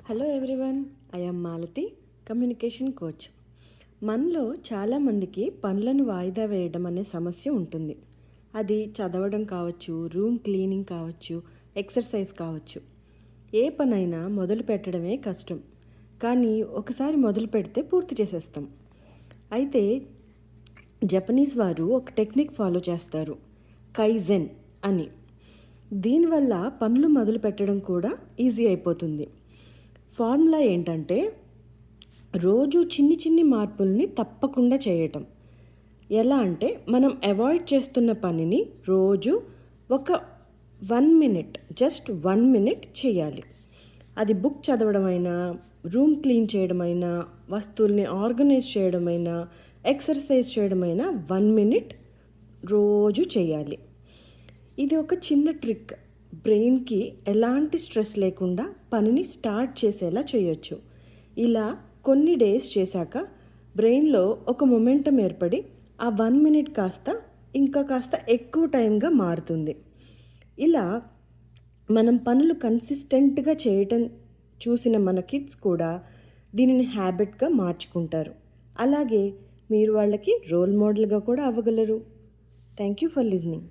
Hello everyone, I am Malathi, communication coach. మనలో చాలామందికి పనులను వాయిదా వేయడం అనే సమస్య ఉంటుంది. అది చదవడం కావచ్చు, రూమ్ క్లీనింగ్ కావచ్చు, ఎక్సర్సైజ్ కావచ్చు. ఏ పనైనా మొదలు పెట్టడమే కష్టం, కానీ ఒకసారి మొదలు పెడితే పూర్తి చేసేస్తాం. అయితే జపనీస్ వారు ఒక టెక్నిక్ ఫాలో చేస్తారు, కైజెన్ అని. దీనివల్ల పనులు మొదలు పెట్టడం కూడా ఈజీ అయిపోతుంది. ఫార్ములా ఏంటంటే, రోజు చిన్ని చిన్ని మార్పుల్ని తప్పకుండా చేయటం. ఎలా అంటే, మనం అవాయిడ్ చేస్తున్న పనిని రోజు ఒక 1 మినిట్, జస్ట్ 1 మినిట్ చేయాలి. అది బుక్ చదవడమైనా, రూమ్ క్లీన్ చేయడమైనా, వస్తువుల్ని ఆర్గనైజ్ చేయడమైనా, ఎక్సర్సైజ్ చేయడమైనా 1 మినిట్ రోజు చేయాలి. ఇది ఒక చిన్న ట్రిక్. బ్రెయిన్కి ఎలాంటి స్ట్రెస్ లేకుండా పనిని స్టార్ట్ చేసేలా చేయొచ్చు. ఇలా కొన్ని డేస్ చేశాక బ్రెయిన్లో ఒక మొమెంటం ఏర్పడి ఆ 1 మినిట్ కాస్త ఎక్కువ టైంగా మారుతుంది. ఇలా మనం పనులు కన్సిస్టెంట్గా చేయటం చూసిన మన కిడ్స్ కూడా దీనిని హ్యాబిట్గా మార్చుకుంటారు. అలాగే మీరు వాళ్ళకి రోల్ మోడల్గా కూడా అవ్వగలరు. Thank you for listening.